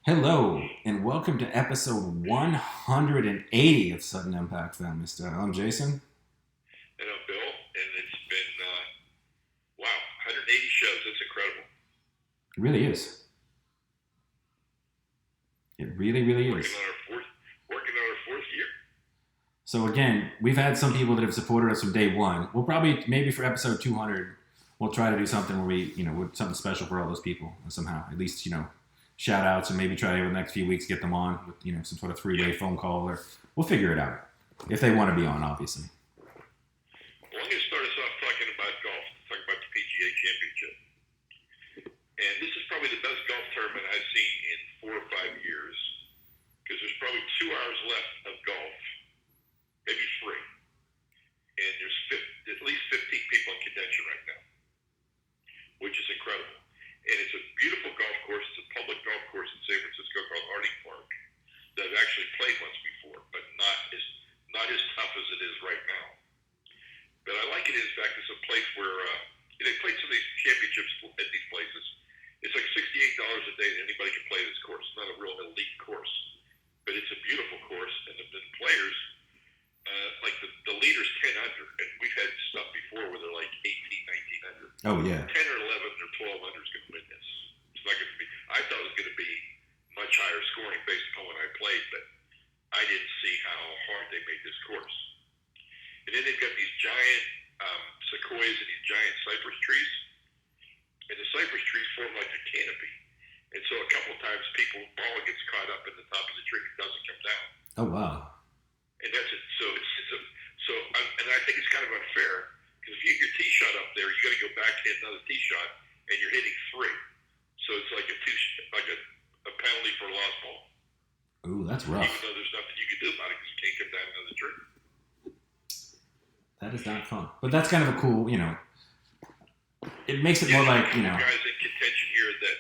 Hello, and welcome to episode 180 of Sudden Impact Family Style. I'm Jason. And I'm Bill, and it's been wow, 180 shows. That's incredible. It really is. It really, really Working is. on our fourth year. So again, we've had some people that have supported us from day one. We'll probably, maybe for episode 200, we'll try to do something where with something special for all those people somehow. At least, shout outs, and maybe try over the next few weeks get them on with, some sort of three-way phone call, or we'll figure it out. If they want to be on, obviously. Well, I'm going to start us off talking about golf, talking about the PGA Championship. And this is probably the best golf tournament I've seen in 4 or 5 years, because there's probably 2 hours left of golf, maybe three. And there's at least 15 people in contention right now, which is incredible. And it's a beautiful golf course. It's a public golf course in San Francisco called Arnie Park that I've actually played once before, but not as tough as it is right now. But I like it in fact it's a place where they play some of these championships at these places. It's like $68 a day that anybody can play this course. It's not a real elite course, but it's a beautiful course, and the players, like the leader's 10 under, and we've had stuff before where they're like 18, 19 under. Oh, yeah. 10 or 11 or 12 under is going to win this. It's not going to be. I thought it was going to be much higher scoring based upon when I played, but I didn't see how hard they made this course. And then they've got these giant sequoias and these giant cypress trees, and the cypress trees form like a canopy. And so a couple of times ball gets caught up in the top of the tree, it doesn't come down. Oh, wow. And that's it. And I think it's kind of unfair because if you get your tee shot up there, you got to go back and hit another tee shot, and you're hitting three. So it's like a penalty for a lost ball. Ooh, that's rough. Even though there's nothing you can do about it because you can't come down another tree. That is not fun. But that's kind of a cool, it makes it more like, Guys in contention here that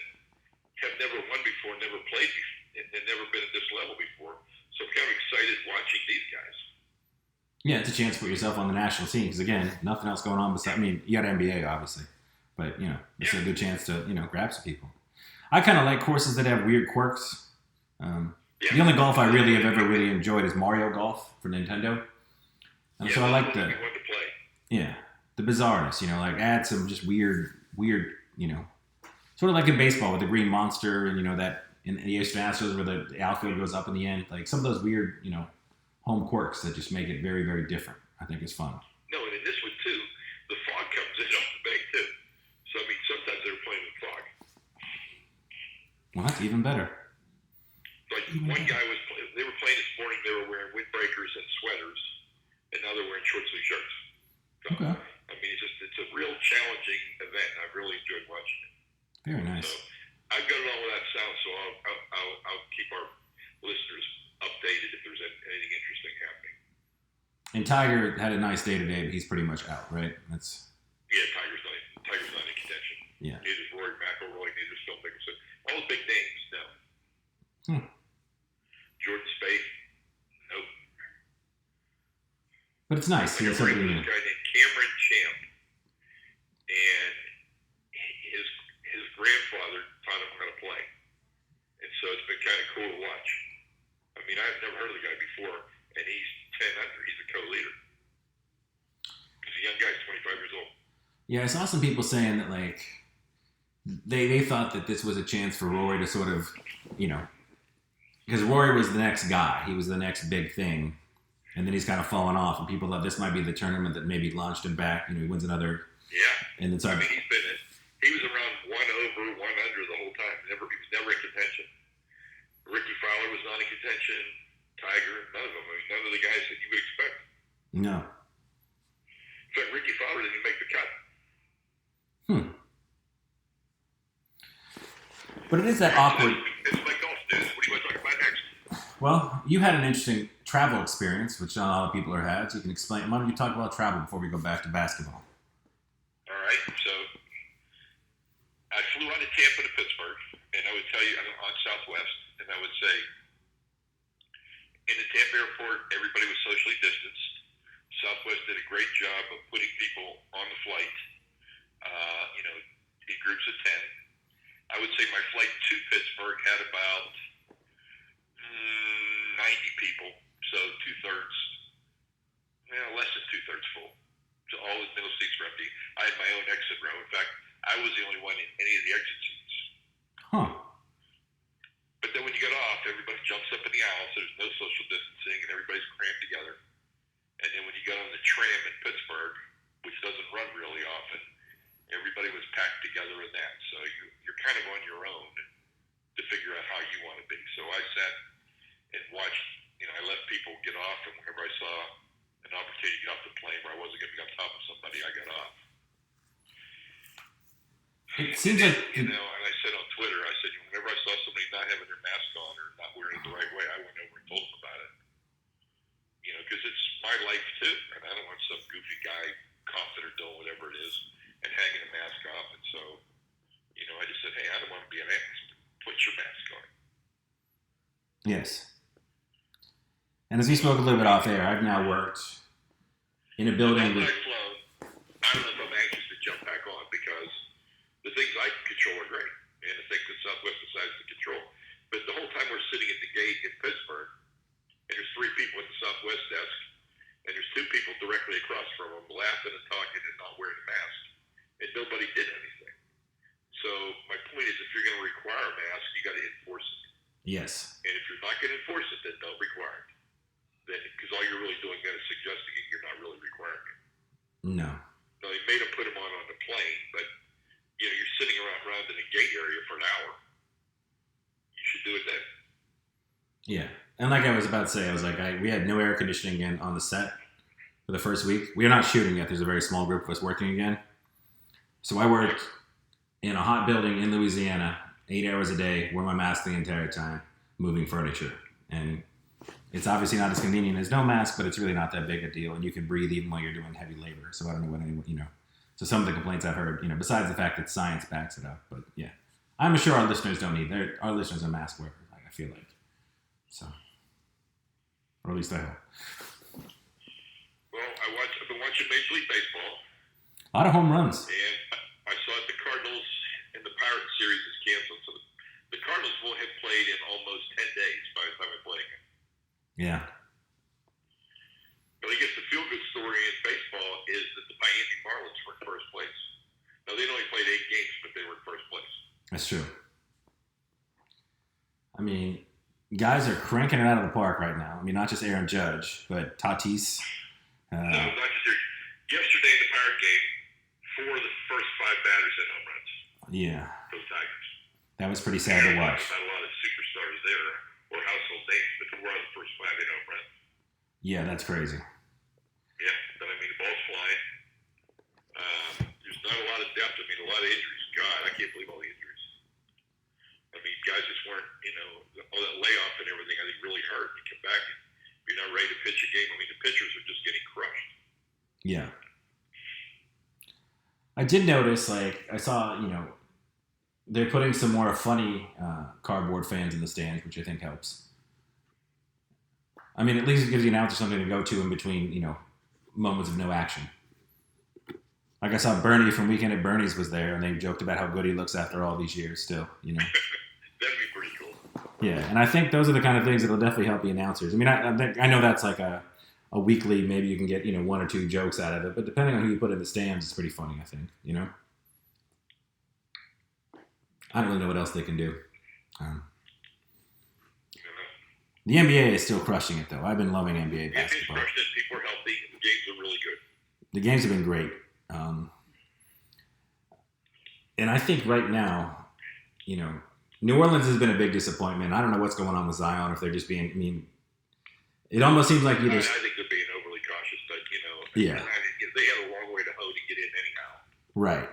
have never won before, never played before, and never been at this level before. So I'm kind of excited watching these guys. Yeah, it's a chance to put yourself on the national scene because, again, nothing else going on besides, you got NBA, obviously. But, it's a good chance to, grab some people. I kind of like courses that have weird quirks. The only golf I really have ever really enjoyed is Mario Golf for Nintendo. So I like the bizarreness, like add some just weird, sort of like in baseball with the green monster and, that in the Houston Astros where the outfield goes up in the end. Like some of those weird, home quirks that just make it very, very different. I think it's fun. No, and in this one too, the fog comes in off the bank too. So I mean, sometimes they're playing with fog. Well, that's even better. Like one guy they were playing this morning. They were wearing windbreakers and sweaters, and now they're wearing short sleeve shirts. So, Okay. I mean, it's a real challenging event. And I've really enjoyed watching it. Very nice. So I've got it all without sound, so I'll keep our listeners updated if there's anything interesting happening. And Tiger had a nice day today, but he's pretty much out, right? Tiger's not in contention. Yeah. Neither's Rory McIlroy, neither's Phil Mickelson. All the big names, no. Jordan Spieth, nope. But it's nice. Like this guy named Cameron Champ, and his grandfather taught him how to play, and so it's been kind of cool to watch. I mean, I've never heard of the guy before, and he's 10 under. He's a co-leader. He's a young guy. He's 25 years old. Yeah, I saw some people saying that they thought that this was a chance for Rory to sort of, because Rory was the next guy. He was the next big thing. And then he's kind of fallen off. And people thought this might be the tournament that maybe launched him back. He wins another. Yeah. And then I mean, he was around 1 over, 1 under the whole time. He was never in contention. Ricky Fowler was not in contention. Tiger, none of them. I mean, none of the guys that you would expect. No. In fact, Ricky Fowler didn't even make the cut. But it is that awkward. It's my golf news. What do you want to talk about next? Well, you had an interesting travel experience, which not a lot of people have had. So you can explain. Why don't you talk about travel before we go back to basketball? All right. So I flew out of Tampa to Pittsburgh, and I would tell you I'm on Southwest, and I would say in the Tampa airport, everybody was socially distanced. Southwest did a great job of putting people on the flight, in groups of 10. I would say my flight to Pittsburgh had about 90 people, so two-thirds, less than two-thirds full. So all the middle seats were empty. I had my own exit row. In fact, I was the only one in any of the exit seats. Huh. But then when you get off, everybody jumps up in the aisle, so there's no social distancing, and everybody's crammed together. And then when you got on the tram in Pittsburgh, which doesn't run really often, everybody was packed together in that. So you're kind of on your own to figure out how you want to be. So I sat and watched, I let people get off, and whenever I saw an opportunity to get off the plane where I wasn't going to be on top of somebody, I got off. It seems like... And I said on Twitter, I said, whenever I saw somebody not having their mask on or not wearing it the right way, I went over and told them about it. Because it's my life too, and I don't want some goofy guy coughing or doing whatever it is and hanging a mask off. And so, I just said, hey, I don't want to be an ass. Put your mask on. Yes. And as we spoke a little bit off air, I've now worked in a building with... I've flown. I don't know if I'm anxious to jump back on because the things I can control are great, and the things that Southwest decides to control. But the whole time we're sitting at the gate in Pittsburgh, and there's 3 people at the Southwest desk, and there's 2 people directly across from them laughing and talking and not wearing a mask, and nobody did anything. So my point is, if you're going to require a mask, you got to enforce it. Yes. And if you're not going to enforce it, then don't require it. Because all you're really doing then is suggesting it. You're not really requiring it. No. Now, they made them put them on the plane, but you're sitting around in the gate area for an hour. You should do it then. Yeah. And like I was about to say, I was like, we had no air conditioning again on the set for the first week. We are not shooting yet. There's a very small group of us working again. So I worked in a hot building in Louisiana, 8 hours a day, wore my mask the entire time, moving furniture. And it's obviously not as convenient as no mask, but it's really not that big a deal. And you can breathe even while you're doing heavy labor. So I don't know what anyone, So some of the complaints I've heard, besides the fact that science backs it up. But yeah, I'm sure our listeners don't need, our listeners are mask wearers, I feel like. So, or at least I hope. Well, I've been watching Major League Baseball. A lot of home runs. And I saw the Cardinals and the Pirates series is canceled. So the Cardinals won't have played in almost 10 days by the time I play again. Yeah. But I guess the feel-good story in baseball is that the Miami Marlins were in first place. Now, they'd only played 8 games, but they were in first place. That's true. I mean, guys are cranking it out of the park right now. I mean, not just Aaron Judge, but Tatis. No, not just there. Yesterday in the Pirate game, 4 of the first 5 batters hit home runs. Yeah. For the Tigers. That was pretty sad to watch. Not a lot of superstars there or household names, but 4 out of the first 5 hit home runs. Yeah, that's crazy. Yeah, but I mean, the ball's flying. There's not a lot of depth. I mean, a lot of injuries. God, I can't believe all the injuries. I mean, guys just weren't, all that layoff and everything, I think really hurt. You come back and you're not ready to pitch a game. I mean, the pitchers are just getting crushed. Yeah. I did notice, I saw, they're putting some more funny cardboard fans in the stands, which I think helps. I mean, at least it gives the announcer something to go to in between, moments of no action. Like I saw Bernie from Weekend at Bernie's was there, and they joked about how good he looks after all these years still, That'd be pretty cool. Yeah, and I think those are the kind of things that'll definitely help the announcers. I mean, I know that's like a weekly, maybe you can get, 1 or 2 jokes out of it, but depending on who you put in the stands, it's pretty funny, I think, I don't really know what else they can do. The NBA is still crushing it, though. I've been loving NBA basketball. NBA's crushed it. People are healthy. The games are really good. The games have been great. And I think right now, New Orleans has been a big disappointment. I don't know what's going on with Zion, if they're just being, it almost seems like either... I think they're being overly cautious, but, yeah. They had a long way to hoe to get in anyhow. Right.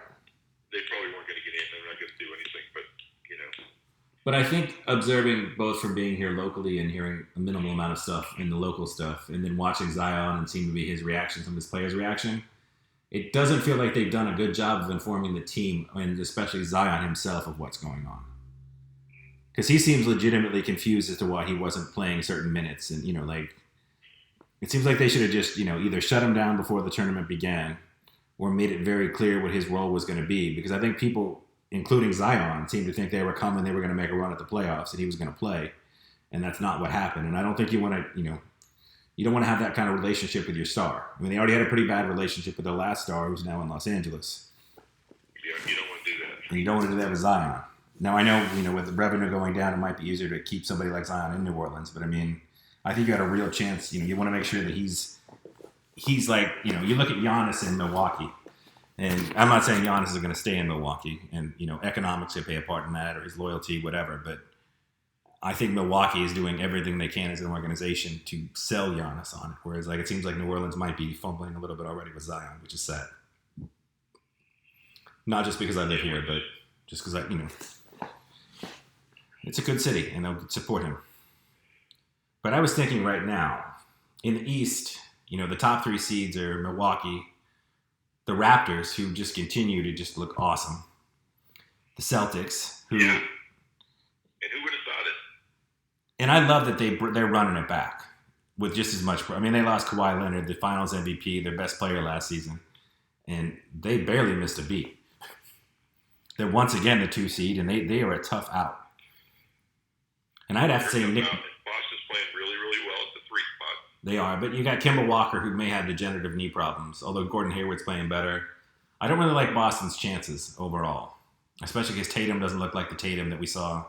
They probably weren't going to get in. They're not going to do anything, but, But I think observing both from being here locally and hearing a minimal amount of stuff in the local stuff, and then watching Zion and seeing to be his reaction, some of his players' reaction, it doesn't feel like they've done a good job of informing the team, and especially Zion himself, of what's going on. Because he seems legitimately confused as to why he wasn't playing certain minutes. And, it seems like they should have just, either shut him down before the tournament began or made it very clear what his role was going to be. Because I think people, including Zion, seemed to think they were coming, they were going to make a run at the playoffs, and he was going to play. and that's not what happened. And I don't think you want to, you don't want to have that kind of relationship with your star. I mean, they already had a pretty bad relationship with their last star, who's now in Los Angeles. Yeah, you don't want to do that. And you don't want to do that with Zion. Now, I know, with the revenue going down, it might be easier to keep somebody like Zion in New Orleans. But, I mean, I think you got a real chance. You want to make sure that he's like, you look at Giannis in Milwaukee. And I'm not saying Giannis is going to stay in Milwaukee. And, economics should play a part in that, or his loyalty, whatever. But I think Milwaukee is doing everything they can as an organization to sell Giannis on it. Whereas, it seems like New Orleans might be fumbling a little bit already with Zion, which is sad. Not just because I live here, but just because it's a good city, and they'll support him. But I was thinking right now, in the East, the top 3 seeds are Milwaukee, the Raptors, who just continue to just look awesome, the Celtics, who... Yeah. And who would have thought it? And I love that they're running it back with just as much... I mean, they lost Kawhi Leonard, the Finals MVP, their best player last season, and they barely missed a beat. They're once again the 2 seed, and they are a tough out. And I'd have to say Nick... Boston's playing really, really well at the 3 spot. They are, but you got Kemba Walker, who may have degenerative knee problems, although Gordon Hayward's playing better. I don't really like Boston's chances overall, especially because Tatum doesn't look like the Tatum that we saw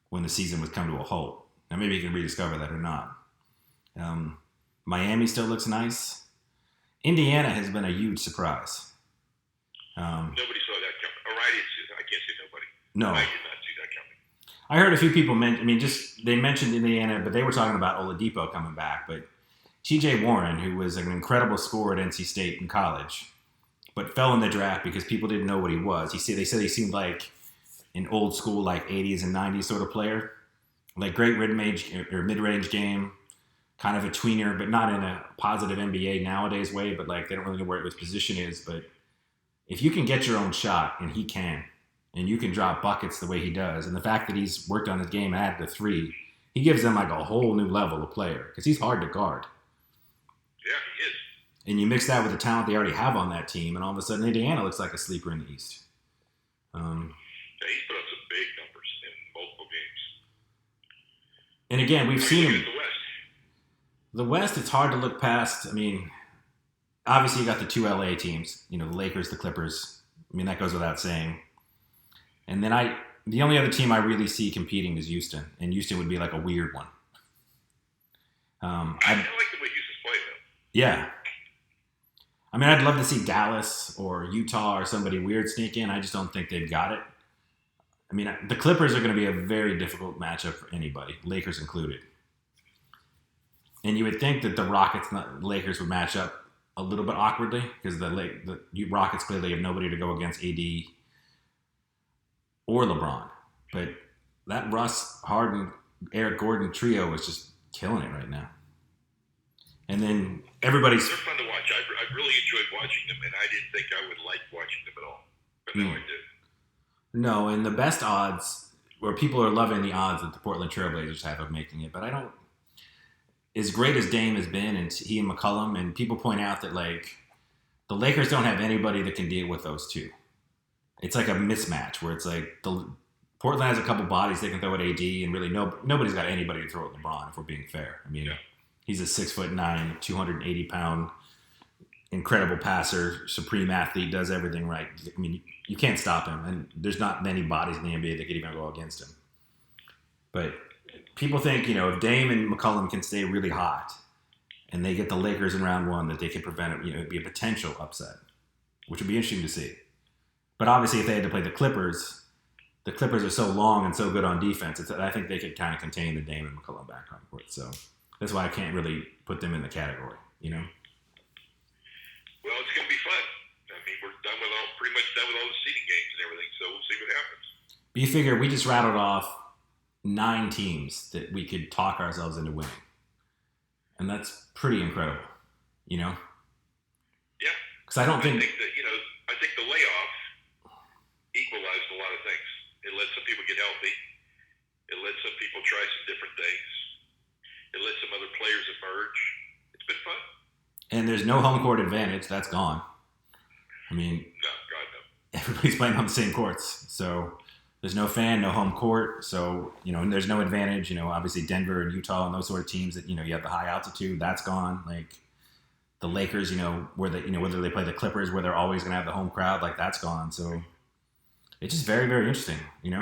when the season was come to a halt. Now, maybe you can rediscover that or not. Miami still looks nice. Indiana has been a huge surprise. Nobody saw that coming. All right, I can't say nobody. No. I did not see that coming. I heard a few people they mentioned Indiana, but they were talking about Oladipo coming back. But T.J. Warren, who was an incredible scorer at NC State in college, but fell in the draft because people didn't know what he was. They said he seemed like an old school, 80s and 90s sort of player, great mid-range game, kind of a tweener, but not in a positive NBA nowadays way. But they don't really know where his position is. But if you can get your own shot, and he can. And you can drop buckets the way he does. And the fact that he's worked on his game at the 3, he gives them a whole new level of player because he's hard to guard. Yeah, he is. And you mix that with the talent they already have on that team, and all of a sudden Indiana looks like a sleeper in the East. Yeah, he's put up some big numbers in multiple games. And again, we've seen him. The West. The West, it's hard to look past. I mean, obviously you got the 2 LA teams, the Lakers, the Clippers. I mean, that goes without saying. And then the only other team I really see competing is Houston, and Houston would be a weird one. I like the way Houston's playing, though. Yeah. I mean, I'd love to see Dallas or Utah or somebody weird sneak in. I just don't think they've got it. I mean, the Clippers are going to be a very difficult matchup for anybody, Lakers included. And you would think that the Lakers would match up a little bit awkwardly because the Rockets clearly have nobody to go against AD or LeBron. But that Russ, Harden, Eric Gordon trio is just killing it right now. And then everybody's... They're fun to watch. I really enjoyed watching them, and I didn't think I would like watching them at all. But now I do. No, and the best odds, where people are loving the odds that the Portland Trailblazers have of making it, but I don't... As great as Dame has been, and he and McCollum, and people point out that, the Lakers don't have anybody that can deal with those two. It's like a mismatch where it's Portland has a couple bodies they can throw at AD, and really nobody's got anybody to throw at LeBron, if we're being fair. I mean, he's a 6'9", 280-pound, incredible passer, supreme athlete, does everything right. I mean, you can't stop him, and there's not many bodies in the NBA that could even go against him. But people think, if Dame and McCollum can stay really hot, and they get the Lakers in round 1, that they could prevent it. It'd be a potential upset, which would be interesting to see. But obviously, if they had to play the Clippers are so long and so good on defense. I think they could kind of contain the Dame and McCollum background court. So that's why I can't really put them in the category, Well, it's going to be fun. I mean, we're pretty much done with all the seeding games and everything, so we'll see what happens. But you figure we just rattled off 9 teams that we could talk ourselves into winning. And that's pretty incredible, Yeah. Because I think that, I think the layoff equalized a lot of things. It let some people get healthy. It let some people try some different things. It let some other players emerge. It's been fun. And there's no home court advantage. That's gone. I mean, No, God, no. everybody's playing on the same courts. So There's no fan, no home court, so and there's no advantage. Obviously Denver and Utah and those sort of teams that you have the high altitude. That's gone. Like the Lakers, where whether they play the Clippers, where they're always going to have the home crowd, like that's gone. So it's just very, very interesting. Well, the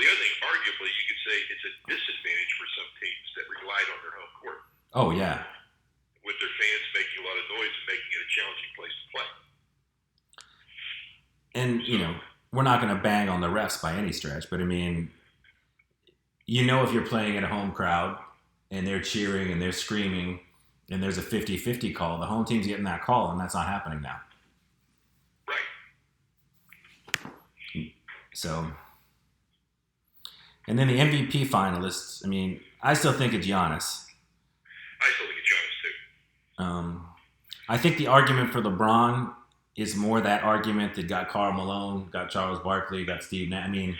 other thing, arguably, you could say it's a disadvantage for some teams that relied on their home court. Oh yeah. With their fans making a lot of noise and making it a challenging place to play. And, we're not going to bang on the refs by any stretch, but I mean, if you're playing at a home crowd and they're cheering and they're screaming and there's a 50-50 call, the home team's getting that call, and that's not happening now. Right. So, and then the MVP finalists, I mean, I still think it's Giannis. I still think it's Giannis, too. I think the argument for LeBron is more that argument that got Karl Malone, got Charles Barkley, got Steve Nash. I mean,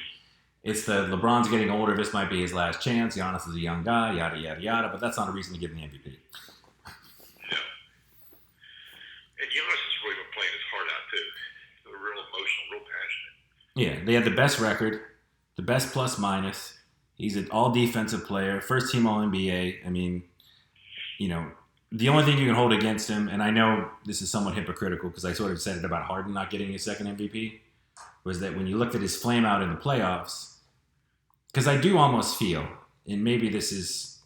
it's the LeBron's getting older. This might be his last chance. Giannis is a young guy, yada, yada, yada. But that's not a reason to give him the MVP. No. And Giannis has really been playing his heart out, too. They're real emotional, real passionate. Yeah, they had the best record, the best plus minus. He's an all-defensive player, first team All-NBA. I mean, the only thing you can hold against him, and I know this is somewhat hypocritical because I sort of said it about Harden not getting his second MVP, was that when you looked at his flame out in the playoffs, because I do almost feel, and maybe this is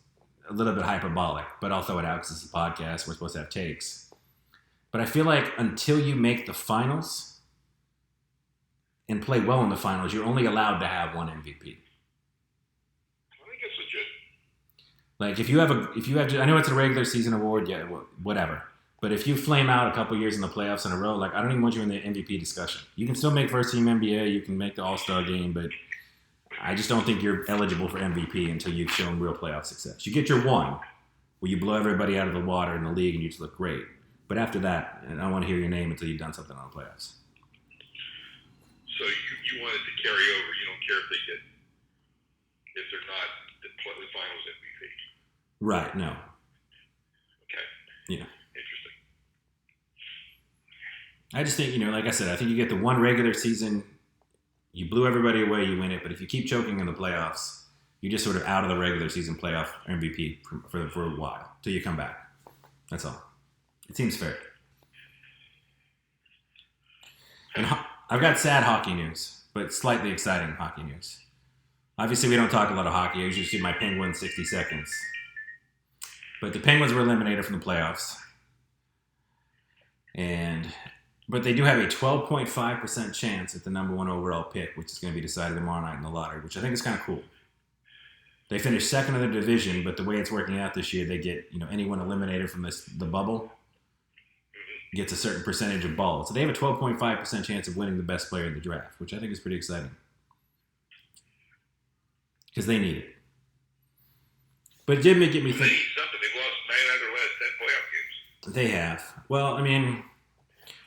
a little bit hyperbolic, but I'll throw it out because it's a podcast, we're supposed to have takes. But I feel like until you make the finals and play well in the finals, you're only allowed to have one MVP. Like if you have, I know it's a regular season award, yeah, whatever. But if you flame out a couple years in the playoffs in a row, like I don't even want you in the MVP discussion. You can still make first team NBA, you can make the All-Star game, but I just don't think you're eligible for MVP until you've shown real playoff success. You get your one, where you blow everybody out of the water in the league and you just look great. But after that, I don't want to hear your name until you've done something on the playoffs. So you want it to carry over. You don't care if they're not the finals MVP. Right, no. Okay. Yeah. Interesting. I just think, like I said, I think you get the one regular season, you blew everybody away, you win it. But if you keep choking in the playoffs, you're just sort of out of the regular season playoff MVP for a while till you come back. That's all. It seems fair. And I've got sad hockey news, but slightly exciting hockey news. Obviously, we don't talk a lot of hockey. I usually do my Penguins 60 seconds. But the Penguins were eliminated from the playoffs. But they do have a 12.5% chance at the number one overall pick, which is going to be decided tomorrow night in the lottery, which I think is kind of cool. They finished second in the division, but the way it's working out this year, they get anyone eliminated from the bubble gets a certain percentage of balls. So they have a 12.5% chance of winning the best player in the draft, which I think is pretty exciting. Because they need it. But it did get me thinking. They need something. They've lost 9 out of their last 10 playoff games. They have. Well, I mean,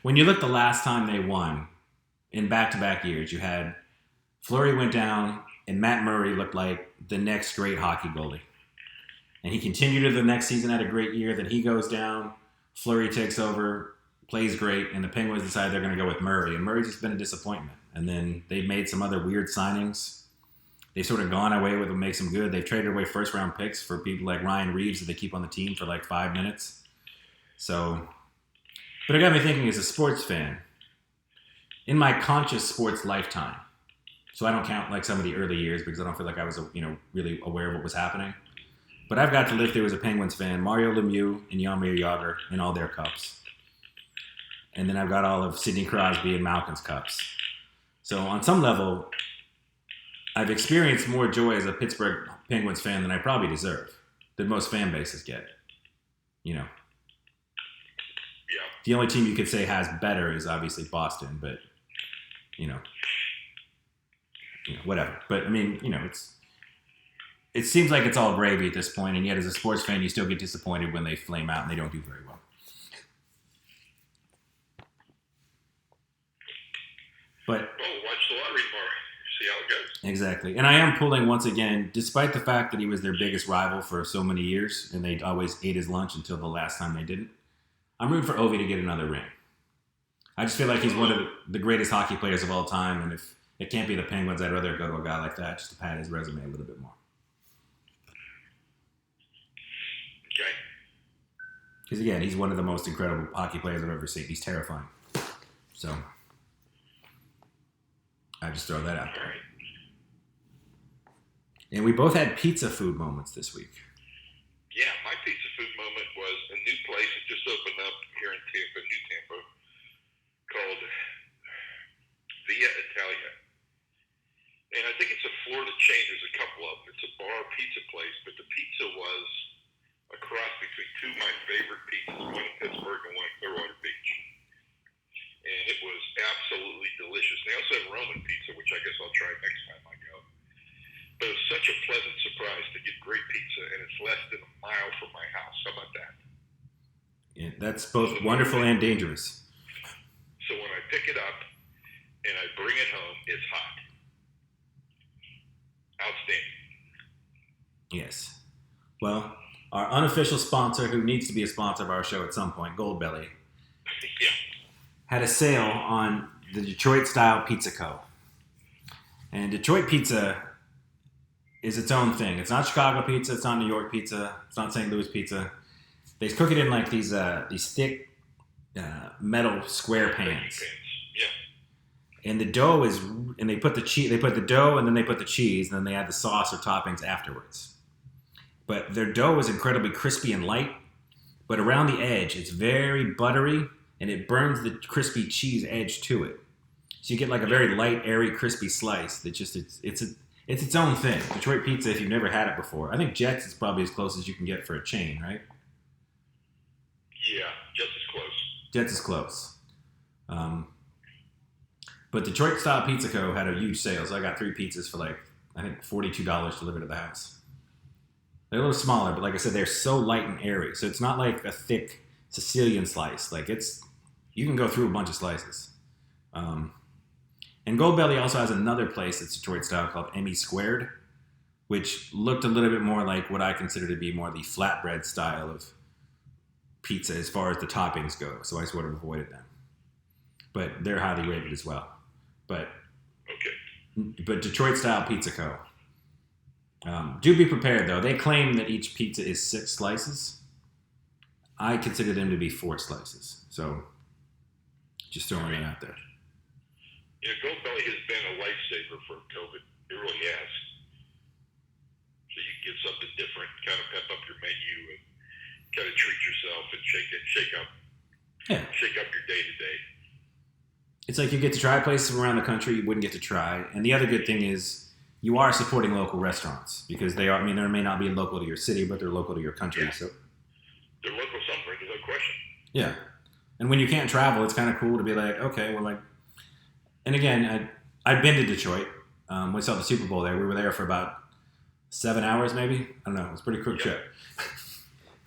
when you look the last time they won in back-to-back years, you had Fleury went down and Matt Murray looked like the next great hockey goalie. And he continued to the next season, had a great year. Then he goes down. Fleury takes over, plays great, and the Penguins decide they're going to go with Murray. And Murray's just been a disappointment. And then they've made some other weird signings. They've sort of gone away with what makes them good. They've traded away first-round picks for people like Ryan Reeves that they keep on the team for like 5 minutes. So, but it got me thinking as a sports fan, in my conscious sports lifetime, so I don't count like some of the early years because I don't feel like I was, really aware of what was happening. But I've got to live there as a Penguins fan, Mario Lemieux and Jaromir Jagr in all their cups. And then I've got all of Sidney Crosby and Malkin's cups. So on some level, I've experienced more joy as a Pittsburgh Penguins fan than I probably deserve, that most fan bases get. Yeah. The only team you could say has better is obviously Boston, but, whatever. But, I mean, it seems like it's all gravy at this point, and yet as a sports fan, you still get disappointed when they flame out and they don't do very well. But watch the lottery tomorrow. See how it goes. Exactly. And I am pulling once again, despite the fact that he was their biggest rival for so many years, and they always ate his lunch until the last time they didn't. I'm rooting for Ovi to get another ring. I just feel like he's one of the greatest hockey players of all time, and if it can't be the Penguins, I'd rather go to a guy like that just to pad his resume a little bit more. Okay. Because again, he's one of the most incredible hockey players I've ever seen. He's terrifying. So I just throw that out there. Right. And we both had pizza food moments this week. Yeah, my pizza food moment was a new place that just opened up here in Tampa, New Tampa, called Via Italia. And I think it's a Florida chain. There's a couple of them. It's a bar pizza place, but the pizza was a cross between two of my favorite pizzas, one in Pittsburgh and one in Clearwater Beach. And it was absolutely delicious. They also have Roman pizza, which I guess I'll try next time I go. But it was such a pleasant surprise to get great pizza, and it's less than a mile from my house. How about that? Yeah, that's both wonderful and dangerous. So when I pick it up and I bring it home, it's hot. Outstanding. Yes. Well, our unofficial sponsor, who needs to be a sponsor of our show at some point, Goldbelly, Yeah. had a sale on the Detroit-style Pizza Co. And Detroit pizza is its own thing. It's not Chicago pizza. It's not New York pizza. It's not St. Louis pizza. They cook it in like these thick metal square pans. Yeah. And the dough is, and they put the cheese. They put the dough, and then they put the cheese, and then they add the sauce or toppings afterwards. But their dough is incredibly crispy and light, but around the edge, it's very buttery, and it burns the crispy cheese edge to it. So you get like a very light, airy, crispy slice. That just it's its own thing. Detroit pizza, if you've never had it before, I think Jets is probably as close as you can get for a chain, right? Yeah, just as close. Jets is close. But Detroit Style Pizza Co. had a huge sale. So I got 3 pizzas for like, I think $42 delivered to the house. They're a little smaller, but like I said, they're so light and airy. So it's not like a thick Sicilian slice. Like you can go through a bunch of slices. And Goldbelly also has another place that's Detroit style called Emmy Squared, which looked a little bit more like what I consider to be more the flatbread style of pizza as far as the toppings go. So I sort of avoided them. But they're highly rated as well. But Detroit style Pizza Co. Do be prepared though. They claim that each pizza is 6 slices. I consider them to be 4 slices. So just throwing it out there. Yeah, Goldbelly has been a lifesaver for COVID. It really has. So you can get something different, kind of pep up your menu, and kind of treat yourself and shake up your day to day. It's like you get to try places from around the country you wouldn't get to try. And the other good thing is you are supporting local restaurants because they are, I mean, they may not be local to your city, but they're local to your country. Yeah. So They're local somewhere, there's no question. yeah. And when you can't travel, it's kind of cool to be like, okay, well, like, and again, I've been to Detroit. We saw the Super Bowl there. We were there for about 7 hours, maybe. I don't know. It was a pretty quick trip.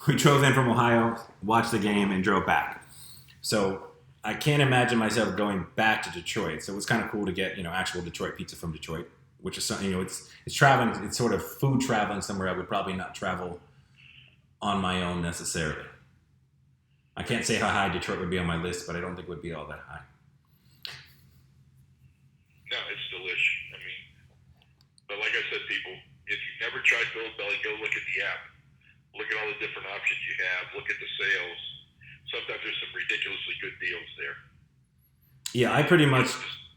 We drove in from Ohio, watched the game, and drove back. So I can't imagine myself going back to Detroit. So it was kind of cool to get, actual Detroit pizza from Detroit, which is something, it's traveling. It's sort of food traveling somewhere I would probably not travel on my own necessarily. I can't say how high Detroit would be on my list, but I don't think it would be all that high. No, it's delish. I mean, but like I said, people, if you've never tried Goldbelly, go look at the app. Look at all the different options you have. Look at the sales. Sometimes there's some ridiculously good deals there. Yeah, I pretty much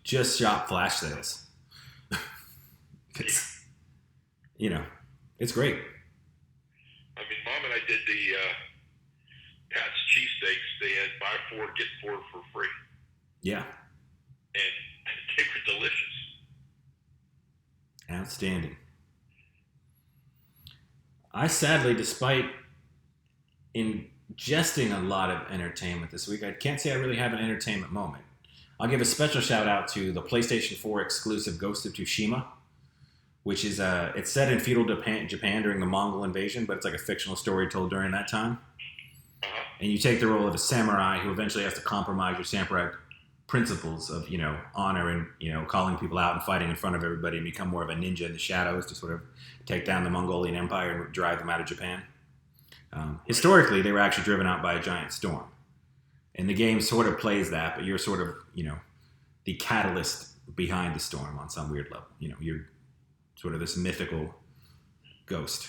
just shop flash sales. It's, it's great. I mean, Mom and I did the Pat's cheesesteaks. They had buy 4, get 4 for free. Yeah. And they were delicious. Outstanding. I sadly, despite ingesting a lot of entertainment this week, I can't say I really have an entertainment moment. I'll give a special shout out to the PlayStation 4 exclusive Ghost of Tsushima, which is it's set in feudal Japan during the Mongol invasion, but it's like a fictional story told during that time. And you take the role of a samurai who eventually has to compromise your samurai principles of, honor and, calling people out and fighting in front of everybody and become more of a ninja in the shadows to sort of take down the Mongolian Empire and drive them out of Japan. Historically, they were actually driven out by a giant storm. And the game sort of plays that, but you're sort of, the catalyst behind the storm on some weird level. You're sort of this mythical ghost.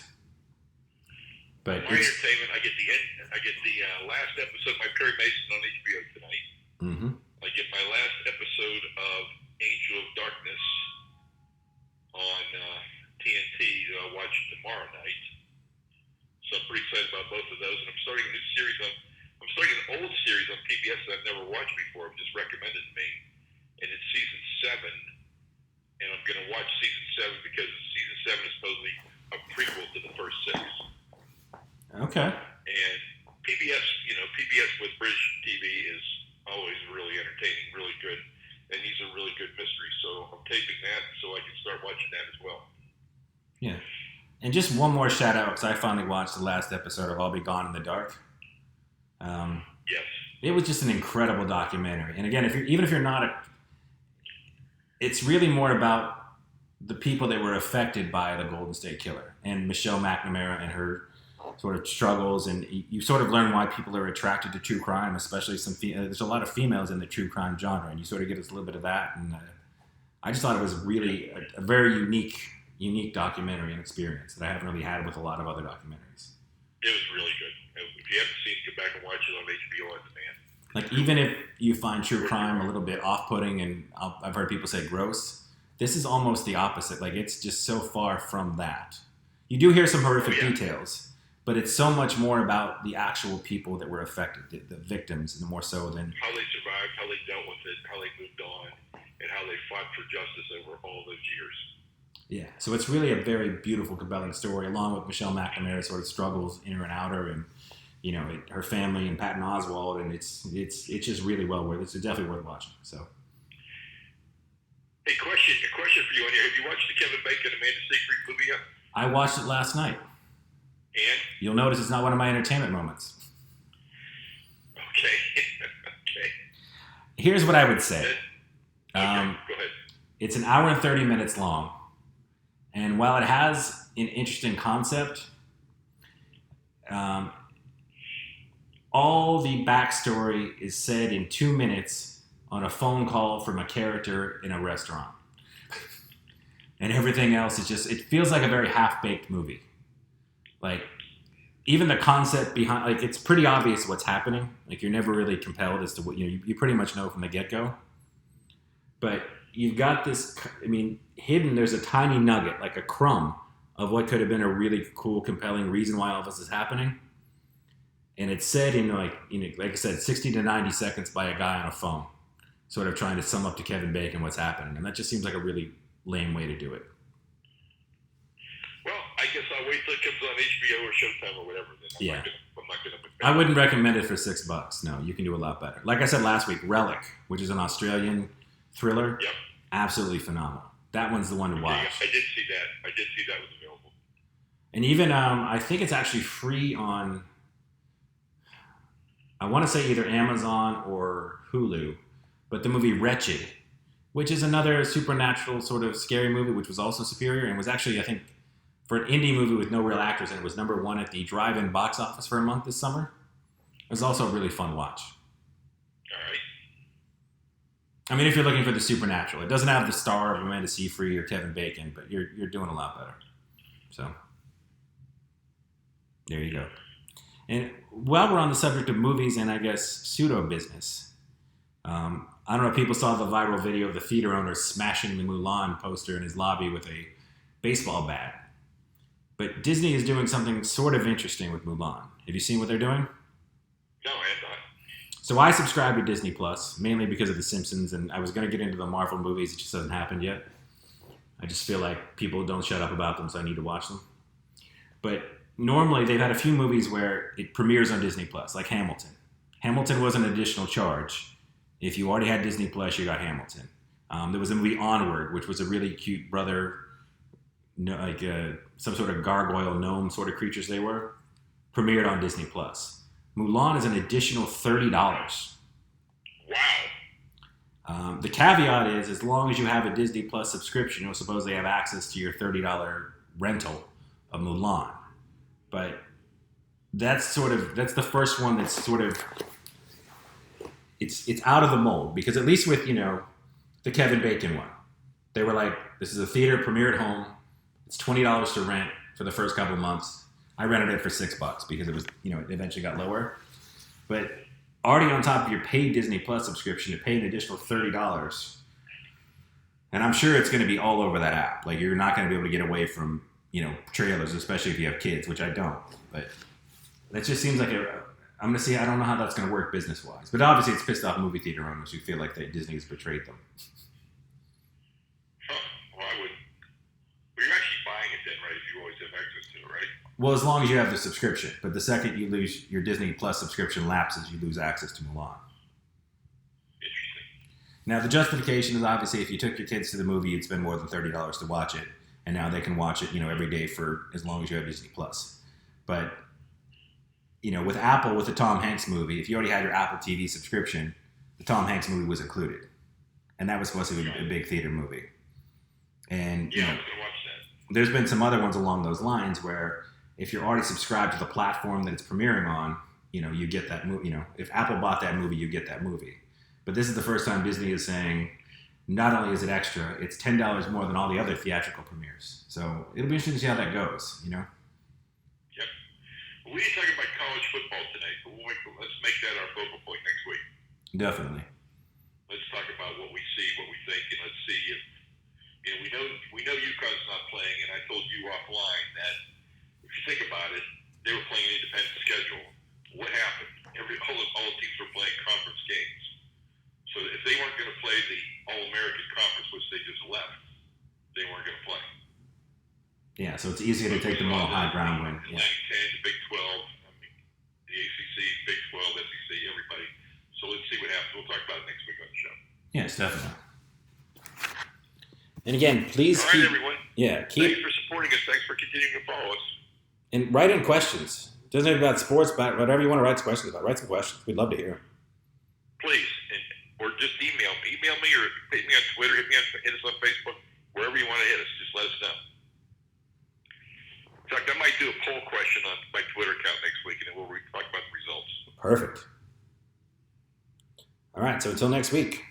But my entertainment, I get the last episode of my Perry Mason on HBO tonight. Mm-hmm. I get my last episode of Angel of Darkness on TNT that I'll watch tomorrow night. So I'm pretty excited about both of those. And I'm starting a new series I'm starting an old series on PBS that I've never watched before. It was just recommended to me. And it's season 7. And I'm going to watch season 7 because season 7 is supposedly a prequel to the first 6. Okay. And PBS with British TV is always really entertaining, really good. And these are really good mysteries. So I'm taping that so I can start watching that as well. Yeah. And just one more shout out, because I finally watched the last episode of I'll Be Gone in the Dark. Yes. It was just an incredible documentary. And again, even if you're not it's really more about the people that were affected by the Golden State Killer and Michelle McNamara and her sort of struggles, and you sort of learn why people are attracted to true crime, especially there's a lot of females in the true crime genre, and you sort of get a little bit of that. And I just thought it was really a very unique documentary and experience that I haven't really had with a lot of other documentaries. It was really good. If you haven't seen it, go back and watch it on HBO on demand. Like, even if you find true crime a little bit off-putting, and I've heard people say gross, this is almost the opposite. Like, it's just so far from that. You do hear some horrific details, but it's so much more about the actual people that were affected, the victims, and more so than how they survived, how they dealt with it, how they moved on, and how they fought for justice over all those years. Yeah, so it's really a very beautiful, compelling story, along with Michelle McNamara's sort of struggles, inner and outer, and her family and Patton Oswalt, and it's just really well worth. It's definitely worth watching. So, hey, a question for you on here. Have you watched the Kevin Bacon Amanda Seyfried movie yet? I watched it last night. And you'll notice it's not one of my entertainment moments. Okay. Okay. Here's what I would say. Okay, go ahead. It's an hour and 30 minutes long, and while it has an interesting concept, all the backstory is said in 2 minutes on a phone call from a character in a restaurant. And everything else is just, it feels like a very half-baked movie. Like, even the concept behind, like, it's pretty obvious what's happening. Like, you're never really compelled as to what, you pretty much know from the get-go. But you've got this, hidden, there's a tiny nugget, like a crumb, of what could have been a really cool, compelling reason why all this is happening. And it's said in, like I said, 60 to 90 seconds by a guy on a phone, sort of trying to sum up to Kevin Bacon what's happening. And that just seems like a really lame way to do it. Well, I guess I'll wait till it comes on HBO or Showtime or whatever. Then I'm not gonna I wouldn't recommend it for $6. No, you can do a lot better. Like I said last week, Relic, which is an Australian thriller, absolutely phenomenal. That one's the one to watch. I did see that. It was available. And even, I think it's actually free on, I want to say either Amazon or Hulu, but the movie Wretched, which is another supernatural sort of scary movie, which was also superior and was actually, I think, for an indie movie with no real actors in it, was number 1 at the drive-in box office for a month this summer. It was also a really fun watch. All right. I mean, if you're looking for the supernatural, it doesn't have the star of Amanda Seyfried or Kevin Bacon, but you're doing a lot better. So, there you go. And while we're on the subject of movies and, I guess, pseudo business, I don't know if people saw the viral video of the theater owner smashing the Mulan poster in his lobby with a baseball bat. But Disney is doing something sort of interesting with Mulan. Have you seen what they're doing? No, I have not. So I subscribe to Disney Plus, mainly because of The Simpsons, and I was going to get into the Marvel movies. It just hasn't happened yet. I just feel like people don't shut up about them, so I need to watch them. But normally, they've had a few movies where it premieres on Disney Plus, like Hamilton. Hamilton was an additional charge. If you already had Disney Plus, you got Hamilton. There was a movie Onward, which was a really cute brother, some sort of gargoyle gnome sort of creatures they were, premiered on Disney Plus. Mulan is an additional $30. Wow. The caveat is, as long as you have a Disney Plus subscription, you'll supposedly have access to your $30 rental of Mulan. But that's the first one that's sort of it's out of the mold, because at least with, the Kevin Bacon one, they were like, this is a theater premiere at home. It's $20 to rent for the first couple of months. I rented it for $6 because it was, it eventually got lower. But already on top of your paid Disney Plus subscription, to pay an additional $30. And I'm sure it's going to be all over that app. Like, you're not going to be able to get away from, trailers, especially if you have kids, which I don't. But that just seems like I'm going to see. I don't know how that's going to work business-wise. But obviously it's pissed off movie theater owners who feel like Disney has betrayed them. Well, I would. Well, you're actually buying it then, right? If you always have access to it, right? Well, as long as you have the subscription. But the second you lose your Disney Plus subscription lapses, you lose access to Mulan. Interesting. Now, the justification is obviously if you took your kids to the movie, you'd spend more than $30 to watch it. And now they can watch it, every day for as long as you have Disney Plus. But, with Apple, with the Tom Hanks movie, if you already had your Apple TV subscription, the Tom Hanks movie was included. And that was supposed to be a big theater movie. And, yeah, I was going to watch that. There's been some other ones along those lines where if you're already subscribed to the platform that it's premiering on, you get that movie. If Apple bought that movie, you get that movie. But this is the first time Disney is saying, not only is it extra, it's $10 more than all the other theatrical premieres. So it'll be interesting to see how that goes, Yep. Well, we didn't talk about college football tonight, but let's make that our focal point next week. Definitely. Let's talk about what we see, what we think, and let's see if we know UConn's not playing, and I told you offline that if you think about it, they were playing an independent schedule. What happened? All the teams were playing conference games. So if they weren't going to play the All-American Conference, which they just left, they weren't going to play. Yeah, so it's easier to take the moral high ground win. Yeah. Atlantic 10, the Big 12, the ACC, Big 12, SEC, everybody. So let's see what happens. We'll talk about it next week on the show. Yes, definitely. And again, please All right, everyone. Yeah, thanks for supporting us. Thanks for continuing to follow us. And write in questions. Doesn't have to be about sports, but whatever you want to write questions about. Write some questions. We'd love to hear them. Please, or just email me. Email me or hit me on Twitter. Hit us on Facebook. Wherever you want to hit us, just let us know. In fact, I might do a poll question on my Twitter account next week, and then we'll talk about the results. Perfect. All right, so until next week.